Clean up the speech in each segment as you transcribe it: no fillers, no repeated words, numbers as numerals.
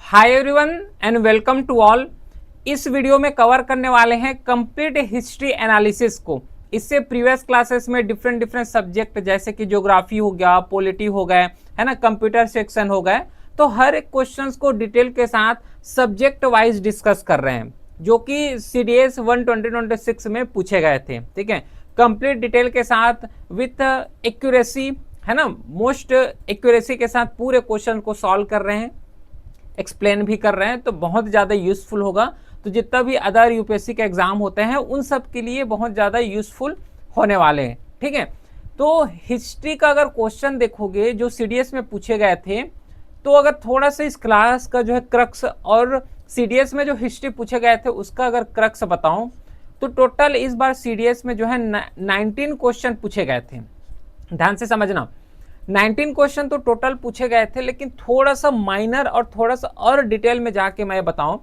Hi everyone and welcome to all. इस video में cover करने वाले हैं कंप्लीट हिस्ट्री एनालिसिस को। इससे प्रीवियस क्लासेस में डिफरेंट सब्जेक्ट जैसे कि ज्योग्राफी हो गया, पॉलिटी हो गए, है ना, कंप्यूटर सेक्शन हो गए, तो हर एक क्वेश्चंस को डिटेल के साथ सब्जेक्ट वाइज डिस्कस कर रहे हैं जो कि सीडीएस 1 2026 में पूछे गए थे। ठीक है, कंप्लीट डिटेल के साथ विथ एक्यूरेसी, है ना, मोस्ट एक्यूरेसी के साथ पूरे क्वेश्चन को सॉल्व कर रहे हैं, एक्सप्लेन भी कर रहे हैं, तो बहुत ज़्यादा यूजफुल होगा। तो जितना भी अदर यूपीएससी के एग्जाम होते हैं उन सब के लिए बहुत ज़्यादा यूजफुल होने वाले हैं। ठीक है, तो हिस्ट्री का अगर क्वेश्चन देखोगे जो सीडीएस में पूछे गए थे, तो अगर थोड़ा सा इस क्लास का जो है क्रक्स और सीडीएस में जो हिस्ट्री पूछे गए थे उसका अगर क्रक्स बताऊं तो टोटल इस बार सीडीएस में जो है 19 क्वेश्चन पूछे गए थे। ध्यान से समझना, 19 क्वेश्चन तो टोटल पूछे गए थे, लेकिन थोड़ा सा माइनर और थोड़ा सा और डिटेल में जाके मैं बताऊं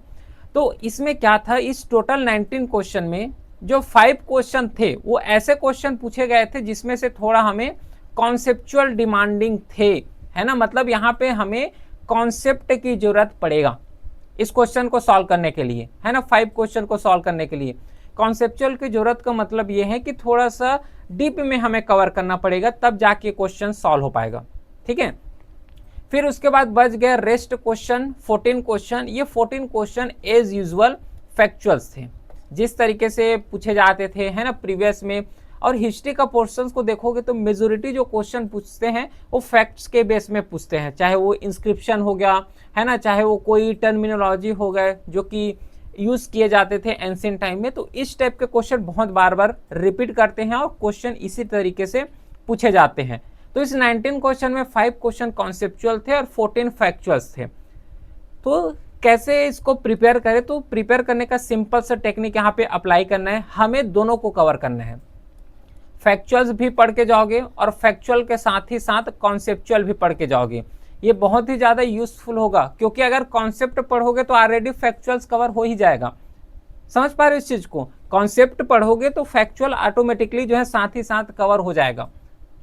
तो इसमें क्या था। इस टोटल 19 क्वेश्चन में जो 5 क्वेश्चन थे वो ऐसे क्वेश्चन पूछे गए थे जिसमें से थोड़ा हमें कॉन्सेप्चुअल डिमांडिंग थे, है ना, मतलब यहाँ पे हमें कॉन्सेप्ट की जरूरत पड़ेगा इस क्वेश्चन को सॉल्व करने के लिए, है ना। 5 क्वेश्चन को सॉल्व करने के लिए कॉन्सेप्चुअल की जरूरत का मतलब ये है कि थोड़ा सा डीप में हमें कवर करना पड़ेगा, तब जाके क्वेश्चन सॉल्व हो पाएगा। ठीक है, फिर उसके बाद बच गया रेस्ट क्वेश्चन 14 क्वेश्चन। ये 14 क्वेश्चन एज यूजुअल फैक्चुअल्स थे, जिस तरीके से पूछे जाते थे, है ना, प्रीवियस में। और हिस्ट्री का पोर्शंस को देखोगे तो मेजोरिटी जो क्वेश्चन पूछते हैं वो फैक्ट्स के बेस में पूछते हैं, चाहे वो इंस्क्रिप्शन हो गया, है ना, चाहे वो कोई टर्मिनोलॉजी हो गए जो कि यूज किए जाते थे एंशिएंट टाइम में। तो इस टाइप के क्वेश्चन बहुत बार बार रिपीट करते हैं और क्वेश्चन इसी तरीके से पूछे जाते हैं। तो इस 19 क्वेश्चन में 5 क्वेश्चन कॉन्सेप्चुअल थे और 14 फैक्चुअल्स थे। तो कैसे इसको प्रिपेयर करें, तो प्रिपेयर करने का सिंपल सा टेक्निक यहाँ पे अप्लाई करना है। हमें दोनों को कवर करना है, फैक्चुअल्स भी पढ़ के जाओगे और फैक्चुअल के साथ ही साथ कॉन्सेप्चुअल भी पढ़ के जाओगे। ये बहुत ही ज़्यादा यूजफुल होगा, क्योंकि अगर कॉन्सेप्ट पढ़ोगे तो ऑलरेडी फैक्चुअल्स कवर हो ही जाएगा। समझ पा रहे हो इस चीज़ को, कॉन्सेप्ट पढ़ोगे तो फैक्चुअल ऑटोमेटिकली जो है साथ ही साथ कवर हो जाएगा।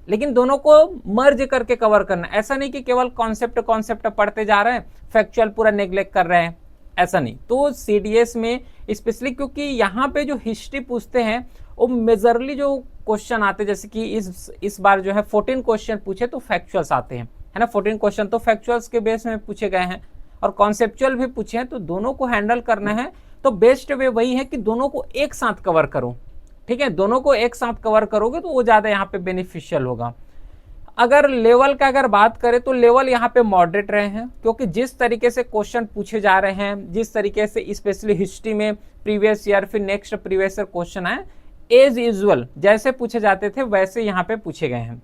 लेकिन दोनों को मर्ज करके कवर करना, ऐसा नहीं कि केवल कॉन्सेप्ट पढ़ते जा रहे हैं, फैक्चुअल पूरा नेग्लेक्ट कर रहे हैं, ऐसा नहीं। तो सीडीएस में स्पेशली क्योंकि यहाँ पे जो हिस्ट्री पूछते हैं वो मेजरली जो क्वेश्चन आते हैं, जैसे कि इस बार जो है 14 क्वेश्चन पूछे तो फैक्चुअल्स आते हैं, है ना। 14 क्वेश्चन तो फैक्चुअल्स के बेस में पूछे गए हैं और कॉन्सेप्चुअल भी पूछे हैं, तो दोनों को हैंडल करना है। तो बेस्ट वे वही है कि दोनों को एक साथ कवर करो। ठीक है, दोनों को एक साथ कवर करोगे तो वो ज़्यादा यहाँ पे बेनिफिशियल होगा। अगर लेवल का अगर बात करें तो लेवल यहाँ पे मॉडरेट रहे हैं, क्योंकि जिस तरीके से क्वेश्चन पूछे जा रहे हैं, जिस तरीके से स्पेशली हिस्ट्री में प्रीवियस ईयर फिर नेक्स्ट प्रीवियस ईयर क्वेश्चन आए, एज यूजुअल जैसे पूछे जाते थे वैसे यहाँ पे पूछे गए हैं।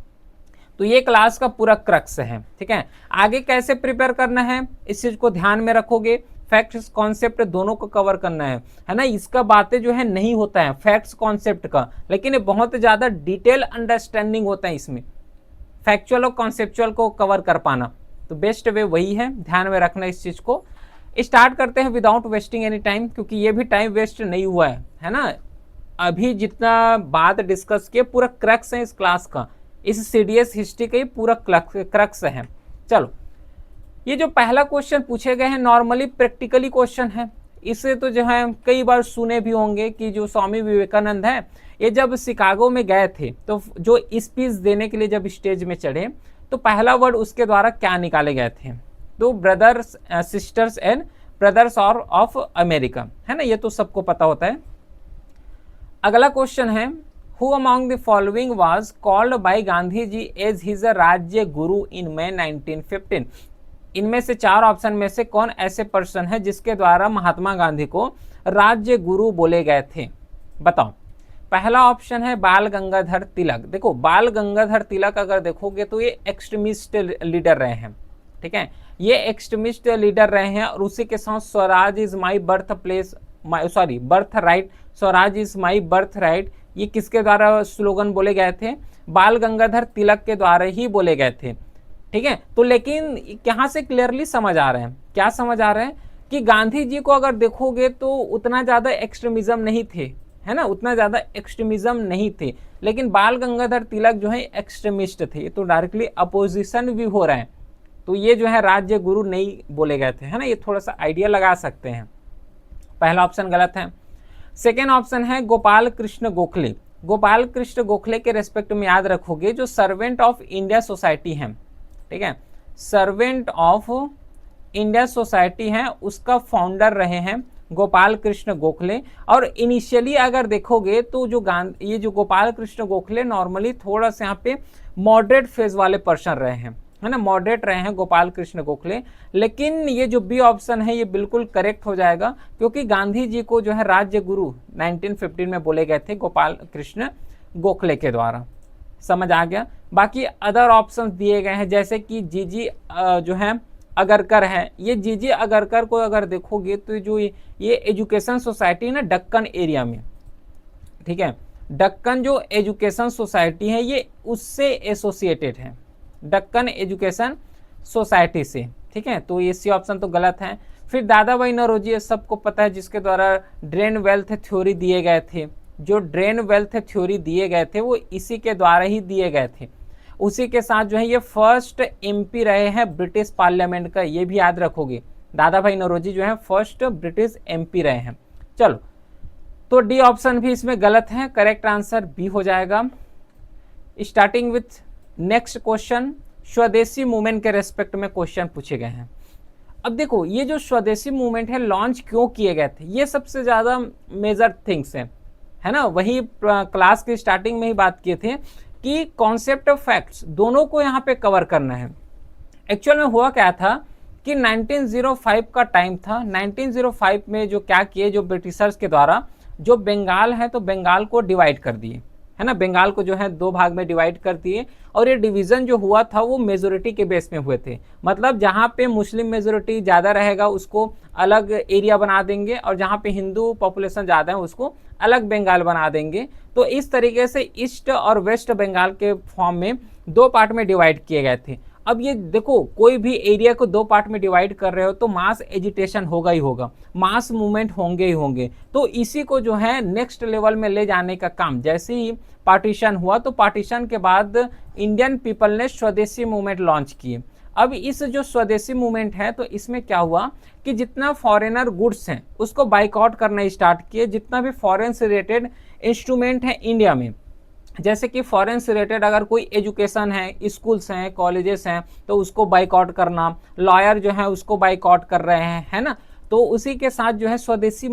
तो ये क्लास का पूरा क्रक्स है। ठीक है, आगे कैसे प्रिपेयर करना है इस चीज को ध्यान में रखोगे। फैक्ट्स कॉन्सेप्ट दोनों को कवर करना है ना। इसका बातें जो है नहीं होता है फैक्ट्स कॉन्सेप्ट का, लेकिन ये बहुत ज्यादा डिटेल अंडरस्टैंडिंग होता है इसमें, फैक्चुअल और कॉन्सेप्चुअल को कवर कर पाना। तो बेस्ट वे वही है, ध्यान में रखना इस चीज को। स्टार्ट करते हैं विदाउट वेस्टिंग एनी टाइम, क्योंकि ये भी टाइम वेस्ट नहीं हुआ है ना। अभी जितना बात डिस्कस किए पूरा क्रक्स है इस क्लास का, इस सीडीएस हिस्ट्री का ही पूरा क्रक्स है। चलो, ये जो पहला क्वेश्चन पूछे गए हैं नॉर्मली प्रैक्टिकली क्वेश्चन है। इसे तो जो है कई बार सुने भी होंगे कि जो स्वामी विवेकानंद है, ये जब शिकागो में गए थे तो जो स्पीच देने के लिए जब स्टेज में चढ़े तो पहला वर्ड उसके द्वारा क्या निकाले गए थे, तो ब्रदर्स सिस्टर्स एंड ब्रदर्स और ऑफ अमेरिका, है ना, ये तो सबको पता होता है। अगला क्वेश्चन है, who among the following was called by Gandhi ji as his राज्य गुरु इन मई 1915। इनमें से 4 ऑप्शन में से कौन ऐसे पर्सन है जिसके द्वारा महात्मा गांधी को राज्य गुरु बोले गए थे, बताओ। पहला ऑप्शन है बाल गंगाधर तिलक। देखो, बाल गंगाधर तिलक अगर देखोगे तो ये एक्सट्रीमिस्ट लीडर रहे हैं। ठीक है, ये एक्सट्रीमिस्ट लीडर रहे हैं और उसी के साथ Swaraj is my birth place, birth right, Swaraj is my birth right, ये किसके द्वारा स्लोगन बोले गए थे, बाल गंगाधर तिलक के द्वारा ही बोले गए थे। ठीक है, तो लेकिन यहाँ से क्लियरली समझ आ रहे हैं, क्या समझ आ रहे हैं कि गांधी जी को अगर देखोगे तो उतना ज़्यादा एक्सट्रीमिज्म नहीं थे, है ना, उतना ज़्यादा एक्सट्रीमिज्म नहीं थे। लेकिन बाल गंगाधर तिलक जो है एक्सट्रीमिस्ट थे, तो डायरेक्टली अपोजिशन भी हो रहे हैं। तो ये जो है राज्य गुरु नहीं बोले गए थे, है ना, ये थोड़ा सा आइडिया लगा सकते हैं। पहला ऑप्शन गलत है। सेकेंड ऑप्शन है गोपाल कृष्ण गोखले। गोपाल कृष्ण गोखले के रेस्पेक्ट में याद रखोगे जो सर्वेंट ऑफ इंडिया सोसाइटी है, ठीक है, सर्वेंट ऑफ इंडिया सोसाइटी है, उसका फाउंडर रहे हैं गोपाल कृष्ण गोखले। और इनिशियली अगर देखोगे तो जो ये जो गोपाल कृष्ण गोखले नॉर्मली थोड़ा सा यहाँ पे मॉडरेट फेज वाले पर्सन रहे हैं, है ना, मॉडरेट रहे हैं गोपाल कृष्ण गोखले। लेकिन ये जो बी ऑप्शन है ये बिल्कुल करेक्ट हो जाएगा, क्योंकि गांधी जी को जो है राज्य गुरु 1915 में बोले गए थे गोपाल कृष्ण गोखले के द्वारा। समझ आ गया। बाकी अदर ऑप्शंस दिए गए हैं, जैसे कि जीजी जो है अगरकर है। ये जीजी अगरकर को अगर देखोगे तो जो ये एजुकेशन सोसाइटी ना दक्कन एरिया में, ठीक है, दक्कन जो एजुकेशन सोसाइटी है ये उससे एसोसिएटेड है, दक्कन एजुकेशन सोसाइटी से, ठीक है। तो ये सी ऑप्शन तो गलत है। फिर दादा भाई नौरोजी, ये सबको पता है, जिसके द्वारा ड्रेन वेल्थ थ्योरी दिए गए थे। जो ड्रेन वेल्थ थ्योरी दिए गए थे वो इसी के द्वारा ही दिए गए थे। उसी के साथ जो है ये फर्स्ट एमपी रहे हैं ब्रिटिश पार्लियामेंट का, ये भी याद रखोगे। दादा भाई नौरोजी जो है फर्स्ट ब्रिटिश एमपी रहे हैं। चलो, तो डी ऑप्शन भी इसमें गलत है, करेक्ट आंसर बी हो जाएगा। स्टार्टिंग विथ नेक्स्ट क्वेश्चन, स्वदेशी मूवमेंट के रेस्पेक्ट में क्वेश्चन पूछे गए हैं। अब देखो, ये जो स्वदेशी मूवमेंट है लॉन्च क्यों किए गए थे, ये सबसे ज्यादा मेजर थिंग्स है ना। वही क्लास की स्टार्टिंग में ही बात किए थे कि कॉन्सेप्ट ऑफ फैक्ट्स दोनों को यहाँ पे कवर करना है। एक्चुअल में हुआ क्या था कि 1905 का टाइम था। 1905 में जो क्या किए, जो ब्रिटिशर्स के द्वारा जो बंगाल है तो बंगाल को डिवाइड कर दिए, है ना, बंगाल को जो है दो भाग में डिवाइड कर दिए। और ये डिवीजन जो हुआ था वो मेजोरिटी के बेस में हुए थे, मतलब जहाँ पे मुस्लिम मेजोरिटी ज़्यादा रहेगा उसको अलग एरिया बना देंगे, और जहाँ पे हिंदू पॉपुलेशन ज़्यादा है उसको अलग बंगाल बना देंगे। तो इस तरीके से ईस्ट और वेस्ट बंगाल के फॉर्म में दो पार्ट में डिवाइड किए गए थे। अब ये देखो, कोई भी एरिया को दो पार्ट में डिवाइड कर रहे हो तो मास एजिटेशन होगा ही होगा, मास मूवमेंट होंगे ही होंगे। तो इसी को जो है नेक्स्ट लेवल में ले जाने का काम, जैसे ही पार्टीशन हुआ तो पार्टीशन के बाद इंडियन पीपल ने स्वदेशी मूवमेंट लॉन्च किए। अब इस जो स्वदेशी मूवमेंट है तो इसमें क्या हुआ कि जितना फॉरेनर गुड्स हैं उसको बाइकआउट करना स्टार्ट किए। जितना भी फॉरेन से रिलेटेड इंस्ट्रूमेंट है इंडिया में, जैसे कि फॉरेन से रिलेटेड अगर कोई एजुकेशन है, स्कूल्स हैं, कॉलेजेस हैं, तो उसको बाइकआउट करना, लॉयर जो है उसको बाइकआउट कर रहे हैं, है ना। तो उसी के साथ जो है स्वदेशी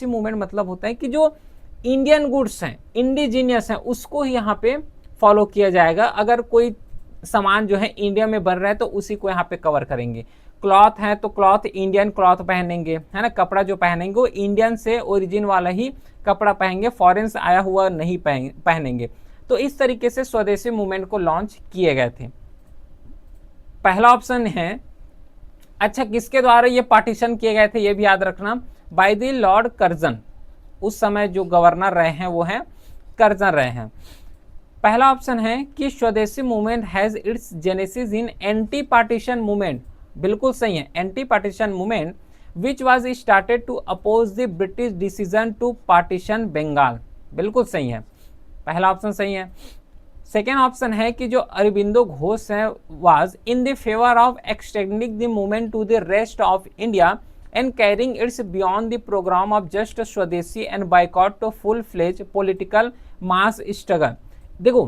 मूवमेंट मतलब होता है कि जो इंडियन गुड्स हैं, इंडिजीनियस हैं, उसको ही यहाँ पे फॉलो किया जाएगा। अगर कोई सामान जो है इंडिया में बन रहा है तो उसी को यहाँ पे कवर करेंगे। क्लॉथ है तो क्लॉथ इंडियन क्लॉथ पहनेंगे, है ना, कपड़ा जो पहनेंगे वो इंडियन से ओरिजिन वाला ही कपड़ा पहनेंगे, फॉरेन से आया हुआ नहीं पहनेंगे। तो इस तरीके से स्वदेशी मूवमेंट को लॉन्च किए गए थे। पहला ऑप्शन है। अच्छा, किसके द्वारा ये पार्टीशन किए गए थे ये भी याद रखना, बाय द लॉर्ड कर्जन। उस समय जो गवर्नर रहे हैं वो है कर्जन रहे हैं। पहला ऑप्शन है कि Swadeshi movement has its genesis in anti partition movement. बिल्कुल सही है, anti partition movement which was started to oppose the British decision to partition Bengal. बिल्कुल सही है, पहला ऑप्शन सही है। सेकेंड ऑप्शन है कि जो अरबिंदो घोष है was in the favour of extending the movement to the rest of India and carrying its beyond the program of just स्वदेशी and boycott to full-fledged political mass struggle। देखो,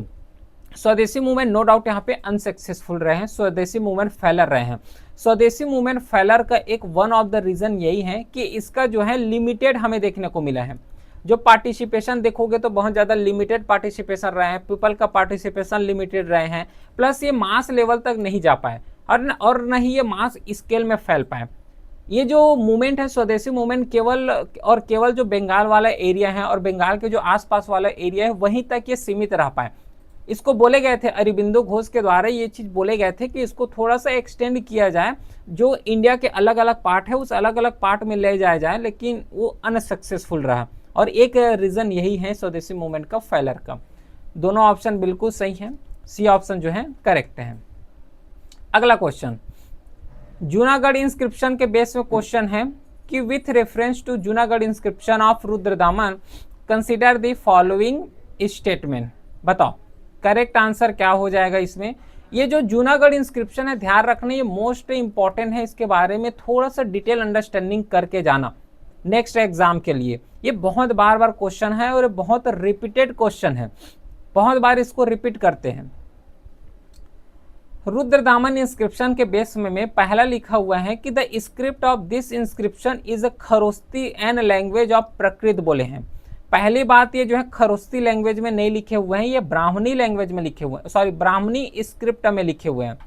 स्वदेशी movement no doubt यहाँ पे unsuccessful रहे हैं, स्वदेशी movement failure रहे हैं। स्वदेशी मूवमेंट फेलर का एक वन ऑफ द रीजन यही है कि इसका जो है लिमिटेड हमें देखने को मिला है। जो पार्टिसिपेशन देखोगे तो बहुत ज़्यादा लिमिटेड पार्टिसिपेशन रहे हैं, पीपल का पार्टिसिपेशन लिमिटेड रहे हैं, प्लस ये मास लेवल तक नहीं जा पाए और न ही ये मास स्केल में फैल पाए। ये जो मूवमेंट है स्वदेशी मूवमेंट केवल जो बंगाल वाला एरिया है और बंगाल के जो आसपास वाला एरिया है वहीं तक ये सीमित रह पाए। इसको बोले गए थे अरबिंदो घोष के द्वारा, ये चीज़ बोले गए थे कि इसको थोड़ा सा एक्सटेंड किया जाए, जो इंडिया के अलग अलग पार्ट है उस अलग अलग पार्ट में ले जाया जाए, लेकिन वो अनसक्सेसफुल रहा। और एक रीज़न यही है स्वदेशी मूवमेंट का फेलर का। दोनों ऑप्शन बिल्कुल सही है, सी ऑप्शन जो है करेक्ट है। अगला क्वेश्चन जूनागढ़ इंस्क्रिप्शन के बेस में क्वेश्चन है कि with reference to Junagadh inscription of Rudradaman consider the following statement. बताओ करेक्ट आंसर क्या हो जाएगा इसमें। ये जो जूनागढ़ इंस्क्रिप्शन है, ध्यान रखना ये मोस्ट इंपॉर्टेंट है, इसके बारे में थोड़ा सा डिटेल अंडरस्टैंडिंग करके जाना नेक्स्ट एग्जाम के लिए। ये बहुत बार बार क्वेश्चन है और बहुत रिपीटेड क्वेश्चन है, बहुत बार इसको रिपीट करते हैं। रुद्रदामन इंस्क्रिप्शन के बेस में पहला लिखा हुआ है कि the script of this inscription is a Kharosthi and language of Prakrit बोले हैं। पहली बात ये जो है खरोस्ती लैंग्वेज में नहीं लिखे हुए हैं, ये ब्राह्मणी लैंग्वेज में लिखे हुए हैं, सॉरी ब्राह्मणी स्क्रिप्ट में लिखे हुए हैं,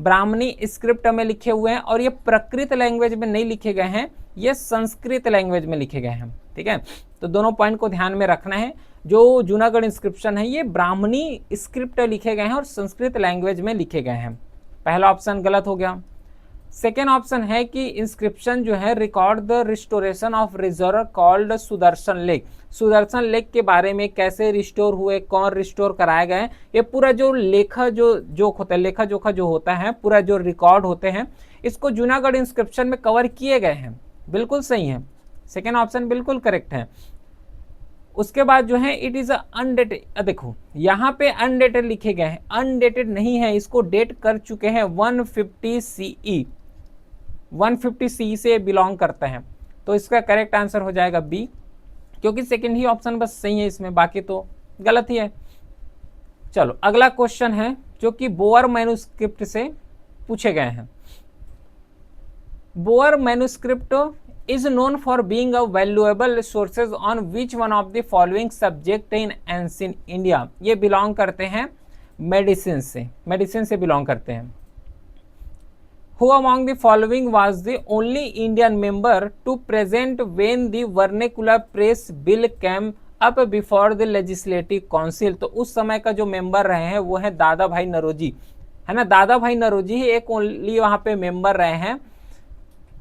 ब्राह्मणी स्क्रिप्ट में लिखे हुए हैं। और ये प्रकृत लैंग्वेज में नहीं लिखे गए हैं, ये संस्कृत लैंग्वेज में लिखे गए हैं। ठीक है, तो दोनों पॉइंट को ध्यान में रखना है। जो जूनागढ़ इंस्क्रिप्शन है ये ब्राह्मणी स्क्रिप्ट लिखे गए हैं और संस्कृत लैंग्वेज में लिखे गए हैं। पहला ऑप्शन गलत हो गया। सेकेंड ऑप्शन है कि इंस्क्रिप्शन जो है record the restoration of reserve called Sudarshan lake. Sudarshan lake के बारे में कैसे रिस्टोर हुए, कौन रिस्टोर कराए गए, ये पूरा जो लेखा जो जोख होता है, लेखा जोखा जो होता है, पूरा जो रिकॉर्ड होते हैं, इसको जूनागढ़ इंस्क्रिप्शन में कवर किए गए हैं। बिल्कुल सही है, सेकेंड ऑप्शन बिल्कुल करेक्ट है। उसके बाद जो है इट इज अनडेटेड, देखो यहाँ पे अनडेटेड लिखे गए हैं, अनडेटेड नहीं है, इसको डेट कर चुके हैं 150 CE, 150 CE से बिलोंग करते हैं। तो इसका करेक्ट आंसर हो जाएगा बी, क्योंकि सेकंड ही ऑप्शन बस सही है इसमें, बाकी तो गलत ही है। चलो अगला क्वेश्चन है जो कि बोअर मैन्युस्क्रिप्ट से पूछे गए हैं। Bower manuscript is known for being a valuable sources on which one of the following subject in ancient India। ये बिलोंग करते हैं मेडिसिन से बिलोंग करते हैं। Who among the following was the only Indian member to present when the vernacular press bill came up before the legislative council। तो उस समय का जो मेंबर रहे हैं वो है दादा भाई नरोजी, है ना, दादा भाई नरोजी ही एक ओनली वहाँ पे मेंबर रहे हैं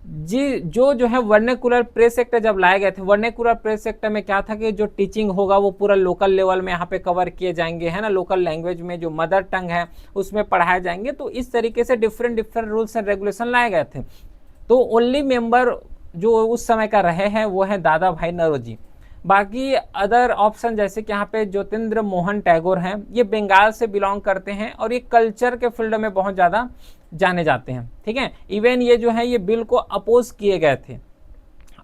जी। जो है वर्नेकुलर प्रेस एक्ट जब लाए गए थे, वर्नेकुलर प्रेस एक्ट में क्या था कि जो टीचिंग होगा वो पूरा लोकल लेवल में यहाँ पे कवर किए जाएंगे, है ना, लोकल लैंग्वेज में जो मदर टंग है उसमें पढ़ाए जाएंगे। तो इस तरीके से डिफरेंट रूल्स एंड रेगुलेशन लाए गए थे। तो ओनली मेंबर जो उस समय का रहे हैं वो है दादा भाई नरोजी। बाकी अदर ऑप्शन जैसे कि यहाँ पे ज्योतिन्द्र मोहन टैगोर हैं, ये बंगाल से बिलोंग करते हैं और ये कल्चर के फील्ड में बहुत ज़्यादा जाने जाते हैं। ठीक है, इवन ये जो है ये बिल को अपोज किए गए थे,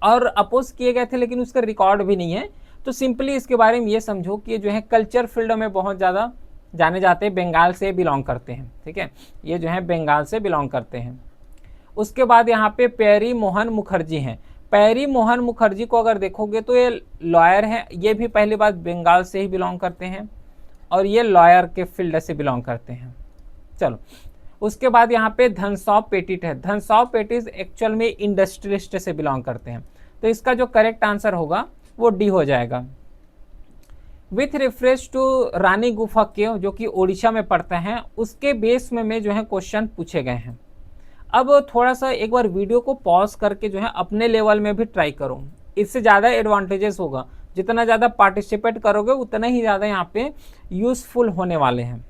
और अपोज किए गए थे लेकिन उसका रिकॉर्ड भी नहीं है। तो सिंपली इसके बारे में ये समझो कि ये जो है कल्चर फील्ड में बहुत ज़्यादा जाने जाते हैं, बंगाल से बिलोंग करते हैं। ठीक है, ये जो है बंगाल से बिलोंग करते हैं। उसके बाद यहाँ पे प्यारी मोहन मुखर्जी हैं। प्यारी मोहन मुखर्जी को अगर देखोगे तो ये लॉयर हैं, ये भी पहली बात बंगाल से ही बिलोंग करते हैं और ये लॉयर के फील्ड से बिलोंग करते हैं। चलो उसके बाद यहाँ पे धनसौब पेटिट है। धनसौब पेटिट एक्चुअल में इंडस्ट्रियलिस्ट से बिलोंग करते हैं। तो इसका जो करेक्ट आंसर होगा वो डी हो जाएगा। विथ रेफरेंस टू रानी गुफा केव जो कि ओडिशा में पड़ता है, उसके बेस में जो है क्वेश्चन पूछे गए हैं। अब थोड़ा सा एक बार वीडियो को पॉज करके जो है अपने लेवल में भी ट्राई करो, इससे ज़्यादा एडवांटेजेस होगा। जितना ज़्यादा पार्टिसिपेट करोगे उतना ही ज़्यादा यहाँ पे यूजफुल होने वाले हैं।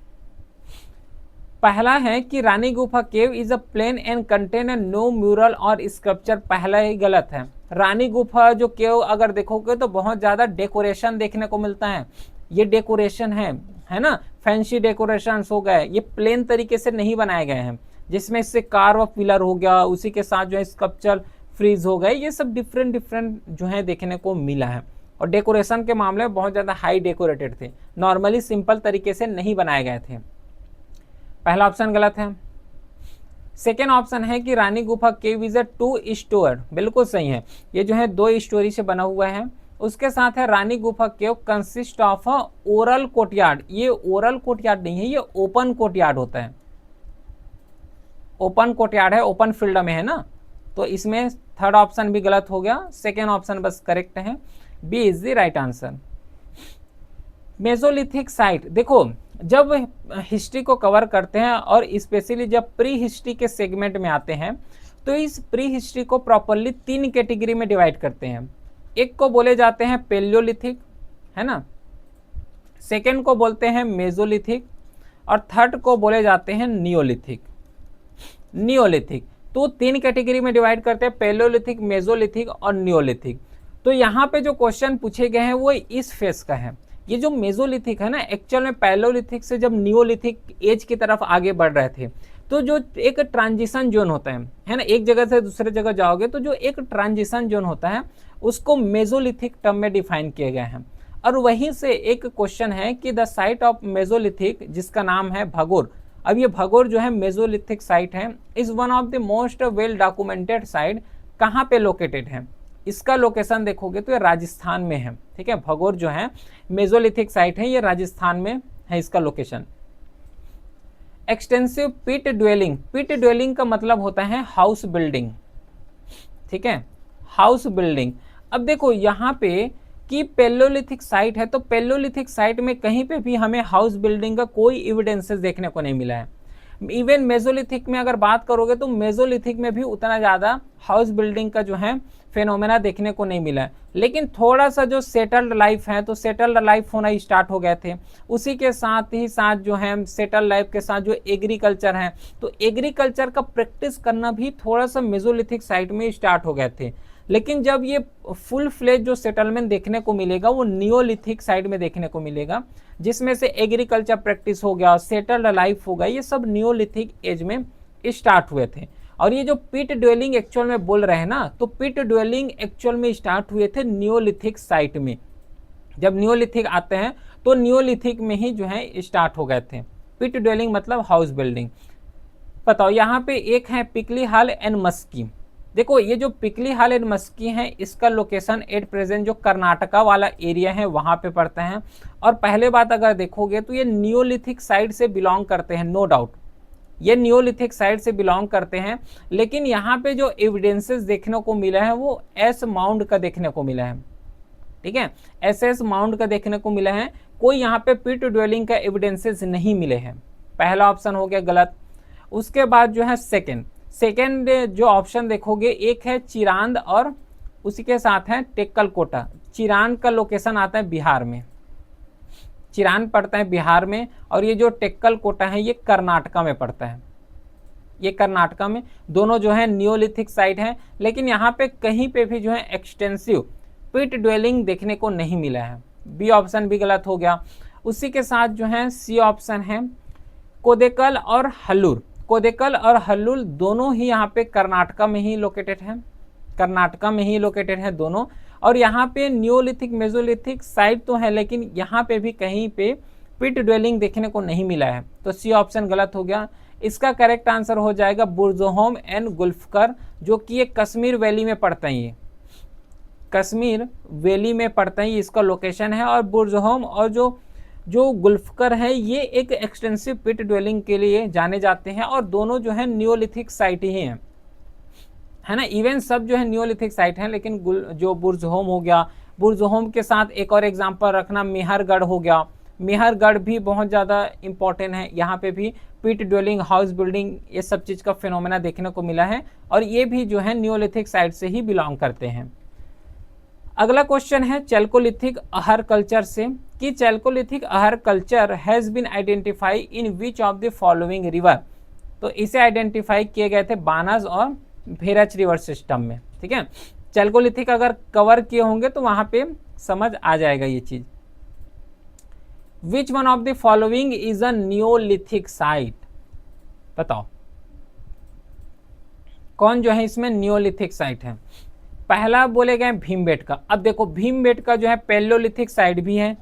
पहला है कि Rani Gufa cave is a plain and contain no mural और स्कल्पचर। पहला ही गलत है। रानी गुफा जो केव अगर देखोगे तो बहुत ज़्यादा डेकोरेशन देखने को मिलता है। ये डेकोरेशन है ना, फैंसी डेकोरेशन हो गए, ये प्लेन तरीके से नहीं बनाए गए हैं जिसमें इससे कार्व पिलर हो गया, उसी के साथ जो है स्कल्पचर फ्रीज हो गए, ये सब डिफरेंट जो है देखने को मिला है। और डेकोरेशन के मामले में बहुत ज़्यादा हाई डेकोरेटेड थे, नॉर्मली सिंपल तरीके से नहीं बनाए गए थे। पहला ऑप्शन गलत है। सेकेंड ऑप्शन है कि Rani Gufa cave is a 2 store, बिल्कुल सही है। ये जो है 2 स्टोरी से बना हुआ है। उसके साथ है Rani Gufa cave consist of a oral courtyard. ये ओरल कोर्टयार्ड नहीं है, ये ओपन कोर्टयार्ड होता है। ओपन कोर्टयार्ड है, ओपन फील्ड में है ना, तो इसमें थर्ड ऑप्शन भी गलत हो गया, सेकेंड ऑप्शन बस करेक्ट है, B is the right answer. Mesolithic site, देखो जब हिस्ट्री को कवर करते हैं और स्पेशली जब प्री हिस्ट्री के सेगमेंट में आते हैं तो इस प्री हिस्ट्री को प्रॉपरली 3 कैटेगरी में डिवाइड करते हैं। एक को बोले जाते हैं पेलियोलिथिक, है ना, सेकेंड को बोलते हैं मेसोलिथिक और थर्ड को बोले जाते हैं नियोलिथिक। तो 3 कैटेगरी में डिवाइड करते हैं, पेलियोलिथिक, मेसोलिथिक और नियोलिथिक। तो यहाँ पे जो क्वेश्चन पूछे गए हैं वो इस फेज का है ये जो मेसोलिथिक है ना, एक्चुअल में पैलोलिथिक से जब नियोलिथिक एज की तरफ आगे बढ़ रहे थे, तो जो एक ट्रांजिशन जोन होता है ना, एक जगह से दूसरे जगह जाओगे तो जो एक ट्रांजिशन जोन होता है उसको मेसोलिथिक टर्म में डिफाइन किए गए हैं। और वहीं से एक क्वेश्चन है कि द साइट ऑफ मेसोलिथिक, जिसका नाम है भगोर। अब ये भगोर जो है मेसोलिथिक साइट है, is one of the most well documented site. कहाँ पे लोकेटेड है, इसका लोकेशन देखोगे तो ये राजस्थान में है। ठीक है, भगोर जो है मेसोलिथिक साइट है, ये राजस्थान में है इसका location. Extensive pit dwelling, pit dwelling का मतलब होता है हाउस बिल्डिंग। ठीक है, हाउस बिल्डिंग। अब देखो यहाँ पे कि पैलोलिथिक साइट है, तो पैलोलिथिक साइट में कहीं पे भी हमें हाउस बिल्डिंग का कोई एविडेंसेस देखने को नहीं मिला है। इवन मेसोलिथिक में अगर बात करोगे तो मेसोलिथिक में भी उतना ज़्यादा हाउस बिल्डिंग का जो है फेनोमेना देखने को नहीं मिला है। लेकिन थोड़ा सा जो सेटल्ड लाइफ है, तो सेटल्ड लाइफ होना स्टार्ट हो गए थे। उसी के साथ ही साथ जो है सेटल्ड लाइफ के साथ जो एग्रीकल्चर है, तो एग्रीकल्चर का प्रैक्टिस करना भी थोड़ा सा मेसोलिथिक साइट में स्टार्ट हो गए थे। लेकिन जब ये फुल फ्लेज जो सेटलमेंट देखने को मिलेगा वो नियोलिथिक साइड में देखने को मिलेगा, जिसमें से एग्रीकल्चर प्रैक्टिस हो गया, सेटल्ड लाइफ हो गया, ये सब नियोलिथिक एज में स्टार्ट हुए थे। और ये जो पिट ड्वेलिंग एक्चुअल में बोल रहे हैं ना, तो पिट ड्वेलिंग एक्चुअल में स्टार्ट हुए थे नियोलिथिक साइट में। जब नियोलिथिक आते हैं तो नियोलिथिक में ही जो है स्टार्ट हो गए थे। पिट ड्वेलिंग मतलब हाउस बिल्डिंग। बताओ यहाँ पे एक है पिकली हॉल एंड मस्की। देखो ये जो पिकली हॉल एंड मस्की है, इसका लोकेशन एट प्रेजेंट जो कर्नाटका वाला एरिया है वहाँ पे पड़ते हैं। और पहले बात अगर देखोगे तो ये नियोलिथिक साइड से बिलोंग करते हैं, नो डाउट ये नियोलिथिक साइड से बिलोंग करते हैं। लेकिन यहाँ पे जो एविडेंसेस देखने को मिला है वो एस माउंड का देखने को मिला है। ठीक है, एस माउंड का देखने को मिला है, कोई यहाँ पे पिट ड्वेलिंग का एविडेंसेस नहीं मिले हैं। पहला ऑप्शन हो गया गलत। उसके बाद जो है सेकेंड जो ऑप्शन देखोगे, एक है चिरांद और उसी के साथ है टेक्कलकोटा। चिरांद का लोकेशन आता है बिहार में, चिरांद पड़ता है बिहार में, और ये जो टेक्कलकोटा है ये कर्नाटका में पड़ता है। ये कर्नाटका में दोनों जो है नियोलिथिक साइट है। लेकिन यहाँ पे कहीं पे भी जो है एक्सटेंसिव पिट ड्वेलिंग देखने को नहीं मिला है। बी ऑप्शन भी गलत हो गया। उसी के साथ जो है सी ऑप्शन है कोदेकल और हल्लूर। कोदेकल और हल्लूर दोनों ही यहाँ पे कर्नाटका में ही लोकेटेड है, कर्नाटका में ही लोकेटेड है दोनों। और यहाँ पे नियोलिथिक मेसोलिथिक साइट तो है, लेकिन यहाँ पे भी कहीं पे पिट ड्वेलिंग देखने को नहीं मिला है, तो सी ऑप्शन गलत हो गया। इसका करेक्ट आंसर हो जाएगा बुर्जहोम एंड गुल्फकर, जो कि ये कश्मीर वैली में पड़ता है। ये कश्मीर वैली में पड़ता है, इसका लोकेशन है। और बुर्जहोम और जो गुल्फकर है ये एक एक्सटेंसिव पिट ड्वेलिंग के लिए जाने जाते हैं, और दोनों जो है नियोलिथिक साइट ही हैं, है ना। इवन सब जो है नियोलिथिक साइट हैं, लेकिन जो बुर्जहोम हो गया, बुर्जहोम के साथ एक और एग्जांपल रखना मेहरगढ़ हो गया। मेहरगढ़ भी बहुत ज़्यादा इंपॉर्टेंट है, यहाँ पे भी पिट ड्वेलिंग, हाउस बिल्डिंग, ये सब चीज़ का फिनोमेना देखने को मिला है, और ये भी जो है नियोलिथिक साइट से ही बिलोंग करते हैं। अगला क्वेश्चन है चैल्कोलिथिक अहर कल्चर से, कि chalcolithic Ahar culture has been identify in which of the following river. तो इसे आइडेंटिफाई किए गए थे बानस और भेरच रिवर सिस्टम में। ठीक है, चैल्कोलिथिक अगर कवर किए होंगे तो वहां पे समझ आ जाएगा ये चीज। विच one of the following is a Neolithic site, बताओ कौन जो है इसमें नियोलिथिक साइट है। पहला बोले गए भीमबेटका। अब देखो भीमबेटका जो है पैलोलिथिक साइट भी है,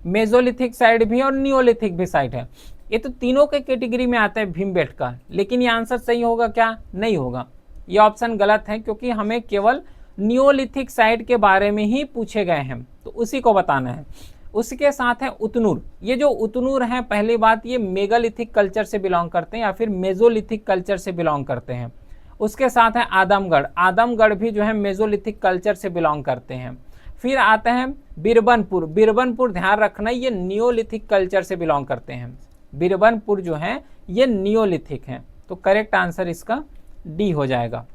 मेसोलिथिक साइट भी है और नियोलिथिक भी साइट है। ये तो तीनों के कैटेगरी में आता है भीमबेटका। लेकिन ये आंसर सही होगा क्या? नहीं होगा, ये ऑप्शन गलत है, क्योंकि हमें केवल नियोलिथिक साइट के बारे में ही पूछे गए हैं, तो उसी को बताना है। उसके साथ है उतनूर। ये जो उतनूर है, पहली बात ये मेगालिथिक कल्चर से बिलोंग करते हैं या फिर मेसोलिथिक कल्चर से बिलोंग करते हैं। उसके साथ है आदमगढ़। आदमगढ़ भी जो है मेसोलिथिक कल्चर से बिलोंग करते हैं। फिर आते हैं बिरबनपुर। बिरबनपुर ध्यान रखना, ये नियोलिथिक कल्चर से बिलोंग करते हैं। बिरबनपुर जो है ये नियोलिथिक है, तो करेक्ट आंसर इसका डी हो जाएगा।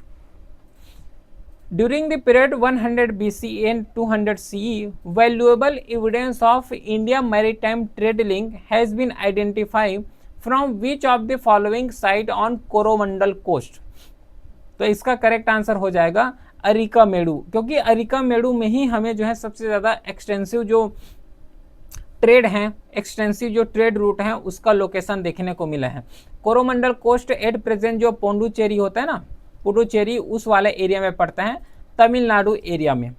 During the period 100 BC and 200 CE, valuable evidence of India maritime trade link has been identified from which of the following site on Coromandel coast. तो इसका करेक्ट आंसर हो जाएगा अरिकामेडु, क्योंकि अरिकामेडु में ही हमें जो है सबसे ज़्यादा एक्सटेंसिव जो ट्रेड हैं, एक्सटेंसिव जो ट्रेड रूट हैं उसका लोकेशन देखने को मिला है। कोरोमंडल कोस्ट एट प्रेजेंट जो पोंडुचेरी होता है ना, पुडुचेरी उस वाले एरिया में पड़ता है, तमिलनाडु एरिया में,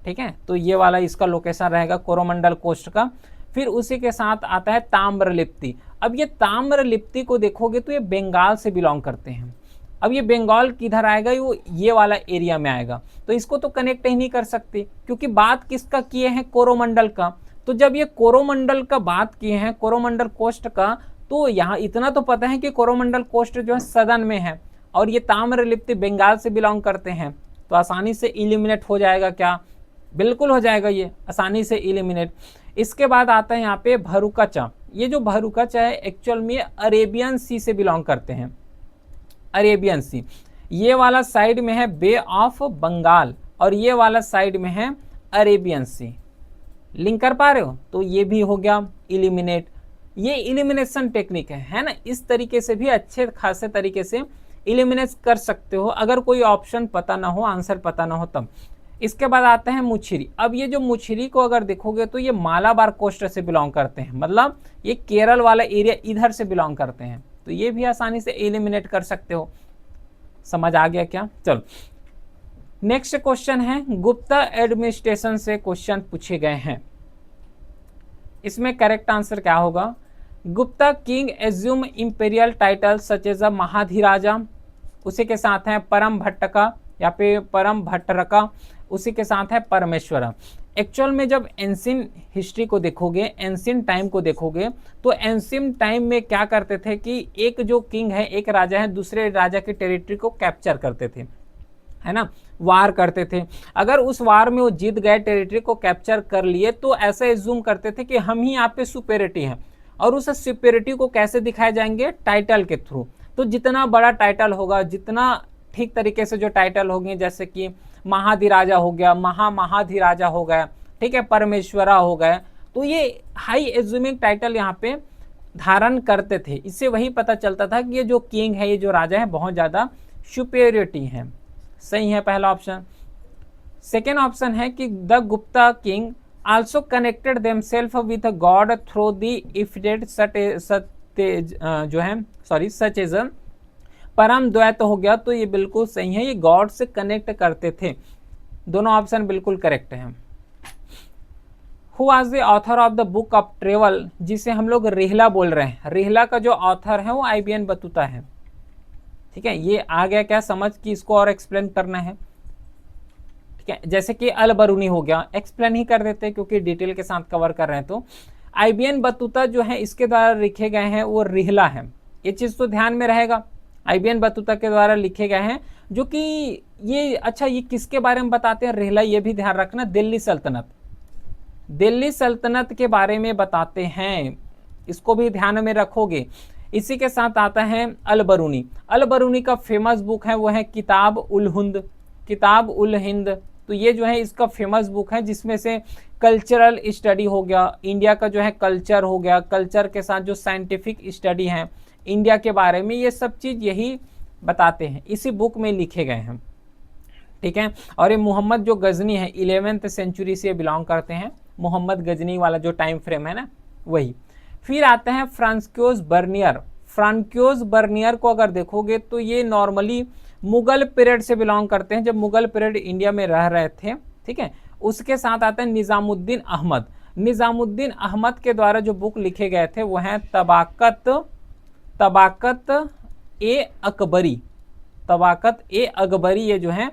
ठीक है। तो ये वाला इसका लोकेशन रहेगा कोरोमंडल कोस्ट का। फिर उसी के साथ आता है ताम्रलिप्ति। अब ये ताम्रलिप्ति को देखोगे तो ये बंगाल से बिलोंग करते हैं। अब ये बंगाल किधर आएगा, ये वाला एरिया में आएगा, तो इसको तो कनेक्ट ही नहीं कर सकते क्योंकि बात किसका किए हैं, कोरोमंडल का। तो जब ये कोरोमंडल का बात किए हैं, कोरोमंडल कोस्ट का, तो यहाँ इतना तो पता है कि कोरोमंडल कोस्ट जो है सदन में है और ये ताम्रलिप्ति बंगाल से बिलोंग करते हैं, तो आसानी से इलिमिनेट हो जाएगा। क्या, बिल्कुल हो जाएगा, ये आसानी से इलिमिनेट। इसके बाद आता है यहाँ पे भरूकाचा। ये जो भरूकाचा है एक्चुअल में अरेबियन सी से बिलोंग करते हैं, अरेबियन सी। ये वाला साइड में है बे ऑफ बंगाल और ये वाला साइड में है अरेबियन सी। लिंक कर पा रहे हो, तो ये भी हो गया इलिमिनेट। ये इलिमिनेशन टेक्निक है ना, इस तरीके से भी अच्छे खासे तरीके से इलिमिनेट कर सकते हो अगर कोई ऑप्शन पता ना हो, आंसर पता ना हो तब। इसके बाद आते हैं मुछिरी। अब ये जो मुछिरी को अगर देखोगे तो ये मालाबार कोस्ट से बिलोंग करते हैं, मतलब ये केरल वाला एरिया इधर से बिलोंग करते हैं, तो ये भी आसानी से एलिमिनेट कर सकते हो। समझ आ गया क्या? चलो नेक्स्ट क्वेश्चन है, गुप्ता एडमिनिस्ट्रेशन से क्वेश्चन पूछे गए हैं। इसमें करेक्ट आंसर क्या होगा? Gupta king assume imperial title such as a Mahadhiraja, उसी के साथ है परम भट्टका या फिर परम भट्टरका, उसी के साथ है परमेश्वरा। एक्चुअल में जब एंशिएंट हिस्ट्री को देखोगे, एंशिएंट टाइम को देखोगे, तो एंशिएंट टाइम में क्या करते थे कि एक जो किंग है, एक राजा है, दूसरे राजा की टेरिटरी को कैप्चर करते थे, है ना, वार करते थे। अगर उस वार में वो जीत गए, टेरिटरी को कैप्चर कर लिए, तो ऐसा एज्यूम करते थे कि हम ही यहाँ पे सुपेरिटी हैं, और उस सुपेरिटी को कैसे दिखाए जाएंगे? टाइटल के थ्रू। तो जितना बड़ा टाइटल होगा, जितना ठीक तरीके से जो टाइटल होंगे, जैसे कि महाधिराजा हो गया, महाधिराजा हो गया, ठीक है, परमेश्वरा हो गए, तो ये हाई एज्यूमिंग टाइटल यहाँ पे धारण करते थे। इससे वही पता चलता था कि ये जो किंग है, ये जो राजा है, बहुत ज़्यादा सुपेरियरिटी है। सही है पहला ऑप्शन। सेकेंड ऑप्शन है कि the Gupta king also connected themself with god through the epithet such as Param Dvaita हो गया, तो ये बिल्कुल सही है, ये गॉड से कनेक्ट करते थे। दोनों ऑप्शन बिल्कुल करेक्ट हैं। Who was the author of the book of travel, जिसे हम लोग रेहला बोल रहे हैं, रेहला का जो ऑथर है वो IBN बतूता है। ठीक है, ये आ गया क्या समझ कि इसको और एक्सप्लेन करना है? ठीक है, जैसे कि अल बरूनी हो गया, एक्सप्लेन ही कर देते क्योंकि डिटेल के साथ कवर कर रहे हैं। तो IBN बतूता जो है इसके द्वारा लिखे गए हैं वो रेहला है, ये चीज़ तो ध्यान में रहेगा। IBN बतूता के द्वारा लिखे गए हैं, जो कि ये अच्छा, ये किसके बारे में बताते हैं? रेहला, ये भी ध्यान रखना, दिल्ली सल्तनत, दिल्ली सल्तनत के बारे में बताते हैं, इसको भी ध्यान में रखोगे। इसी के साथ आता है अल बरूनी। अल बरूनी का फेमस बुक है वो है किताब उल हिंद, किताब उल हिंद। तो ये जो है इसका फेमस बुक है, जिसमें से कल्चरल स्टडी हो गया, इंडिया का जो है कल्चर हो गया, कल्चर के साथ जो साइंटिफिक स्टडी है इंडिया के बारे में, ये सब चीज़ यही बताते हैं, इसी बुक में लिखे गए हैं। ठीक है, और ये मोहम्मद जो गजनी है 11वीं सेंचुरी से बिलोंग करते हैं, मोहम्मद गजनी वाला जो टाइम फ्रेम है ना, वही। फिर आते हैं फ्रांस्कोस बर्नियर। फ्रांस्कोस बर्नियर को अगर देखोगे तो ये नॉर्मली मुगल पीरियड से बिलोंग करते हैं, जब मुगल पीरियड इंडिया में रह रहे थे। ठीक है, उसके साथ आते हैं निज़ामुद्दीन अहमद। निज़ामुद्दीन अहमद के द्वारा जो बुक लिखे गए थे वो हैं तबाकत ए अकबरी, तबाकत ए अकबरी, ये जो है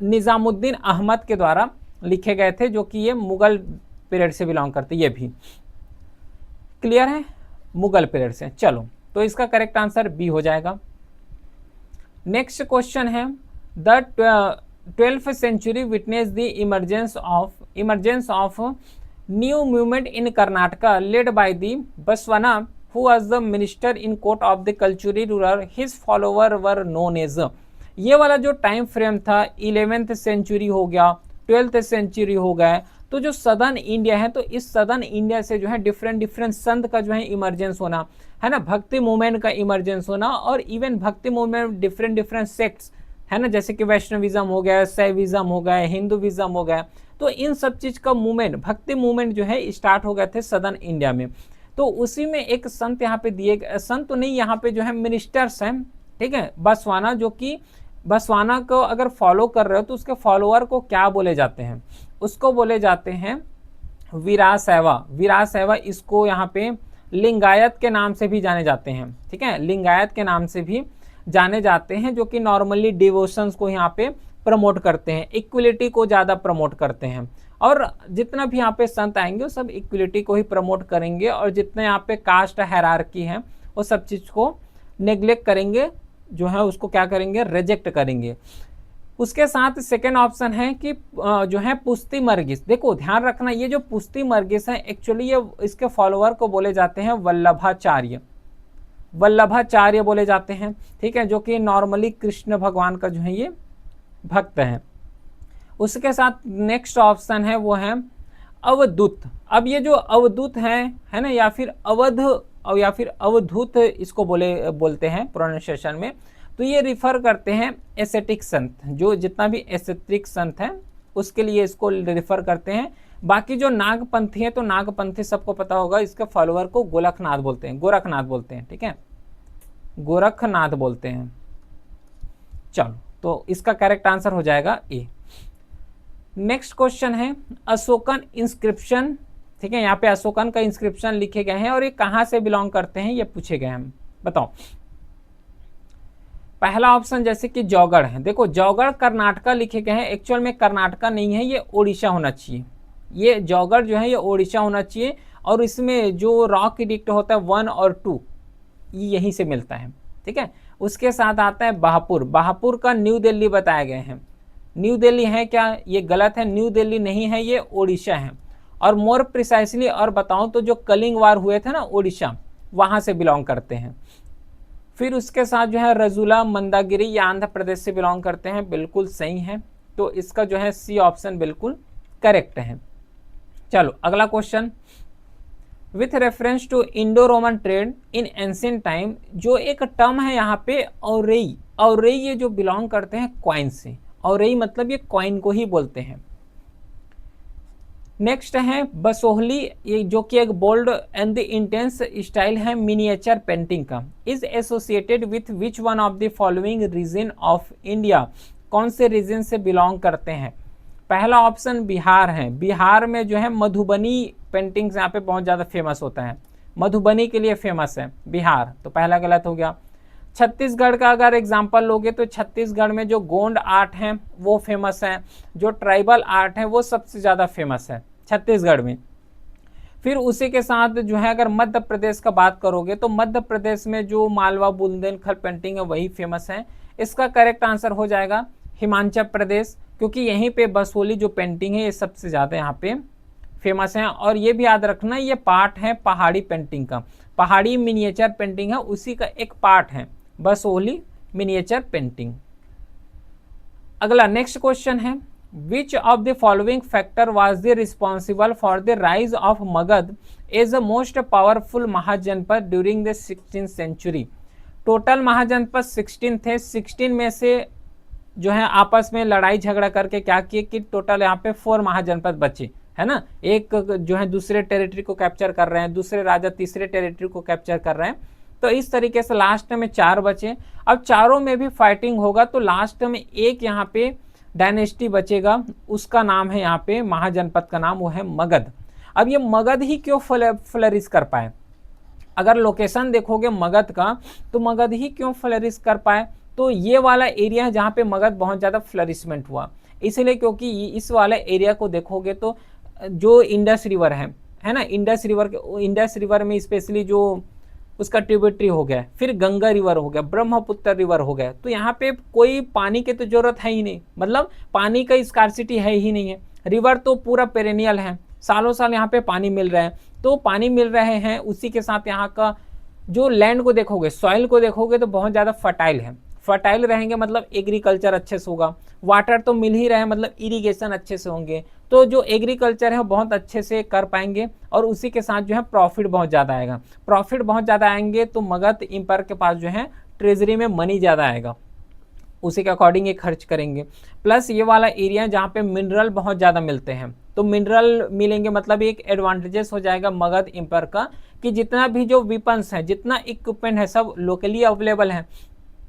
निज़ामुद्दीन अहमद के द्वारा लिखे गए थे, जो कि ये मुगल पीरियड से बिलोंग करते, ये भी क्लियर है, मुगल पीरियड से। चलो, तो इसका करेक्ट आंसर बी हो जाएगा। नेक्स्ट क्वेश्चन है, the 12th century witness the emergence of new movement in Karnataka led by the Basavanna who was the minister in court of the Kalchuri ruler, his follower were known as। ये वाला जो time frame था 11th century हो गया, 12th century हो गया, तो जो सदर्न इंडिया है, तो इस सदर्न इंडिया से जो है डिफरेंट संत का जो है इमरजेंस होना, है ना, भक्ति मूवमेंट का इमरजेंस होना, और इवन भक्ति मूवमेंट डिफरेंट सेक्ट्स, है ना, जैसे कि वैष्णविज्म हो गया, शैविज्म हो गया, हिंदुइज्म हो गया। तो इन सब चीज का मूवमेंट, भक्ति मूवमेंट जो है स्टार्ट हो गए थे सदर्न इंडिया में। तो उसी में एक संत यहाँ पे दिए, संत तो नहीं, यहाँ पे जो है मिनिस्टर्स हैं, ठीक है, बसवाना, जो कि बसवाना को अगर फॉलो कर रहे हो तो उसके फॉलोअर को क्या बोले जाते हैं, उसको बोले जाते हैं वीराशैवा। वीराशैवा, इसको यहाँ पे लिंगायत के नाम से भी जाने जाते हैं, ठीक है, लिंगायत के नाम से भी जाने जाते हैं, जो कि नॉर्मली डिवोशंस को यहाँ पे प्रमोट करते हैं, इक्वलिटी को ज़्यादा प्रमोट करते हैं। और जितना भी यहाँ पे संत आएंगे वो सब इक्वलिटी को ही प्रमोट करेंगे, और जितने यहाँ पे कास्ट हायरार्की है वो सब चीज़ को नेग्लेक्ट करेंगे, जो है उसको क्या करेंगे, रिजेक्ट करेंगे। उसके साथ सेकेंड ऑप्शन है कि जो है पुस्ती मर्गिस। देखो ध्यान रखना, ये जो पुस्ती मर्गिस है एक्चुअली ये इसके फॉलोअर को बोले जाते हैं वल्लभाचार्य, वल्लभाचार्य बोले जाते हैं, ठीक है, जो कि नॉर्मली कृष्ण भगवान का जो है ये भक्त है। उसके साथ नेक्स्ट ऑप्शन है वो है अवधूत। अब ये जो अवधूत है ना, या फिर अवध या फिर अवधूत इसको बोलते हैं प्रोनाउंसिएशन में, तो ये रिफर करते हैं एसेटिक संत, जो जितना भी एसेट्रिक संत है उसके लिए इसको रिफर करते हैं। बाकी जो नागपंथी है, तो नागपंथी सबको पता होगा, इसके फॉलोअर को गोरखनाथ बोलते हैं, गोरखनाथ बोलते हैं, ठीक है, गोरखनाथ बोलते हैं। चलो, तो इसका करेक्ट आंसर हो जाएगा ए। नेक्स्ट क्वेश्चन है अशोकन इंस्क्रिप्शन, ठीक है, यहाँ पे अशोकन का इंस्क्रिप्शन लिखे गए हैं और ये कहाँ से बिलोंग करते हैं ये पूछे गए हैं, बताओ। पहला ऑप्शन जैसे कि जौगढ़ है, देखो जौगढ़ कर्नाटका लिखे गए हैं, एक्चुअल में कर्नाटका नहीं है, ये ओडिशा होना चाहिए। ये जौगढ़ जो है ये ओडिशा होना चाहिए, और इसमें जो रॉक एडिक्ट होता है 1 और 2 ये यहीं से मिलता है, ठीक है। उसके साथ आता है बहापुर, बहापुर का न्यू दिल्ली बताए गए हैं। न्यू दिल्ली है क्या, ये गलत है, न्यू दिल्ली नहीं है, ये ओडिशा है। और मोर प्रिसाइसली और बताऊं तो जो कलिंग वार हुए थे ना ओडिशा, वहां से बिलोंग करते हैं। फिर उसके साथ जो है रजुला मंदागिरी, ये आंध्र प्रदेश से बिलोंग करते हैं, बिल्कुल सही है। तो इसका जो है सी ऑप्शन बिल्कुल करेक्ट है। चलो अगला question, with reference to Indo Roman trade in ancient time, जो एक टर्म है यहाँ पे औरेई, औरेई ये जो बिलोंग करते हैं कॉइन से, औरेई मतलब ये कॉइन को ही बोलते हैं। नेक्स्ट है बसोहली, ये जो कि एक bold and the intense style है मिनिएचर पेंटिंग का, is associated with which one of the following region of India, कौन से रीजन से बिलोंग करते हैं। पहला ऑप्शन बिहार है, बिहार में जो है मधुबनी पेंटिंग्स यहाँ पे बहुत ज़्यादा फेमस होता है, मधुबनी के लिए फेमस है बिहार, तो पहला गलत हो गया। छत्तीसगढ़ का अगर एग्जांपल लोगे तो छत्तीसगढ़ में जो गोंड आर्ट है वो फेमस है, जो ट्राइबल आर्ट है वो सबसे ज़्यादा फेमस है छत्तीसगढ़ में। फिर उसी के साथ जो है अगर मध्य प्रदेश का बात करोगे तो मध्य प्रदेश में जो मालवा बुंदेलखंड पेंटिंग है वही फेमस है। इसका करेक्ट आंसर हो जाएगा हिमाचल प्रदेश, क्योंकि यहीं पे बसोली जो पेंटिंग है ये सबसे ज़्यादा यहाँ पे फेमस है। और ये भी याद रखना ये पार्ट है पहाड़ी पेंटिंग का, पहाड़ी मिनिएचर पेंटिंग है उसी का एक पार्ट है बसोली मिनिएचर पेंटिंग। अगला नेक्स्ट क्वेश्चन है which of the following factor was the responsible for the rise of Magadha as the most powerful Mahajanapada during the 16th century. Total Mahajanapada 16 थे, 16 में से जो है आपस में लड़ाई झगड़ा करके क्या किए कि टोटल यहाँ पे 4 महाजनपद बचे, है ना, एक जो है दूसरे टेरिटरी को कैप्चर कर रहे हैं, दूसरे राजा तीसरे टेरिटरी को कैप्चर कर रहे हैं, तो इस तरीके से लास्ट में 4 बचे। अब चारों में भी फाइटिंग होगा तो लास्ट में एक यहाँ पे डायनेस्टी बचेगा, उसका नाम है यहाँ पे महाजनपद का नाम वो है मगध। अब ये मगध ही क्यों फ्लरिश कर पाए, अगर लोकेशन देखोगे मगध का तो मगध ही क्यों फ्लरिश कर पाए, तो ये वाला एरिया है जहाँ पे मगध बहुत ज़्यादा फ्लरिशमेंट हुआ, इसलिए क्योंकि इस वाले एरिया को देखोगे तो जो इंडस रिवर है ना, इंडस रिवर में स्पेशली जो उसका ट्रिब्यूटरी हो गया, फिर गंगा रिवर हो गया, ब्रह्मपुत्र रिवर हो गया, तो यहाँ पे कोई पानी की तो जरूरत है ही नहीं, मतलब पानी का स्कार्सिटी है ही नहीं है। रिवर तो पूरा पेरेनियल है, सालों साल यहाँ पे पानी मिल रहा है, तो पानी मिल रहे हैं, उसी के साथ यहाँ का जो लैंड को देखोगे, सॉइल को देखोगे तो बहुत ज़्यादा फर्टाइल है, फर्टाइल रहेंगे मतलब एग्रीकल्चर अच्छे से होगा, वाटर तो मिल ही रहे हैं मतलब इरिगेशन अच्छे से होंगे, तो जो एग्रीकल्चर है बहुत अच्छे से कर पाएंगे, और उसी के साथ जो है प्रॉफिट बहुत ज़्यादा आएगा, प्रॉफिट बहुत ज़्यादा आएंगे तो मगध एम्पायर के पास जो है ट्रेजरी में मनी ज़्यादा आएगा। उसी के अकॉर्डिंग ये खर्च करेंगे। प्लस ये वाला एरिया जहाँ पे मिनरल बहुत ज़्यादा मिलते हैं, तो मिनरल मिलेंगे मतलब एक एडवांटेजेस हो जाएगा मगध एम्पायर का कि जितना भी जो वेपन्स हैं, जितना इक्विपमेंट है, सब लोकली अवेलेबल है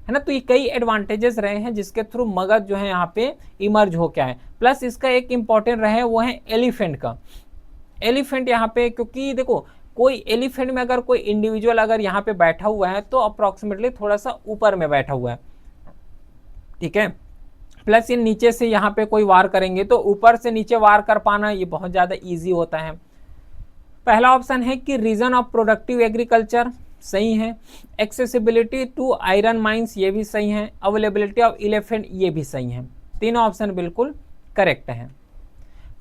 ना। तो ये कई एडवांटेजेस रहे हैं जिसके थ्रू मगध जो है यहाँ पे इमर्ज हो के आए। प्लस इसका एक इंपॉर्टेंट रहे वो है एलिफेंट का। एलिफेंट यहाँ पे, क्योंकि देखो कोई एलिफेंट में अगर कोई इंडिविजुअल अगर यहाँ पे बैठा हुआ है तो अप्रोक्सीमेटली थोड़ा सा ऊपर में बैठा हुआ है, ठीक है। प्लस ये नीचे से यहाँ पे कोई वार करेंगे तो ऊपर से नीचे वार कर पाना ये बहुत ज़्यादा ईजी होता है। पहला ऑप्शन है कि रीजन ऑफ प्रोडक्टिव एग्रीकल्चर, सही है। एक्सेसिबिलिटी टू आयरन माइंस, ये भी सही है। अवेलेबिलिटी ऑफ एलिफेंट, ये भी सही है। तीनों ऑप्शन बिल्कुल करेक्ट है।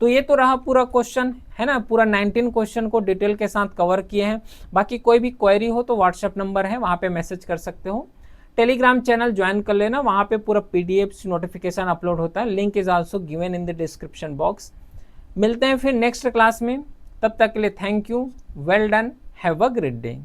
तो ये तो रहा पूरा क्वेश्चन, है ना। पूरा 19 क्वेश्चन को डिटेल के साथ कवर किए हैं। बाकी कोई भी क्वेरी हो तो व्हाट्सएप नंबर है, वहाँ पे मैसेज कर सकते हो। टेलीग्राम चैनल ज्वाइन कर लेना, वहाँ पे पूरा PDF नोटिफिकेशन अपलोड होता है। Link is also given in the description box. मिलते हैं फिर नेक्स्ट क्लास में, तब तक के लिए thank you, well done, have a great day.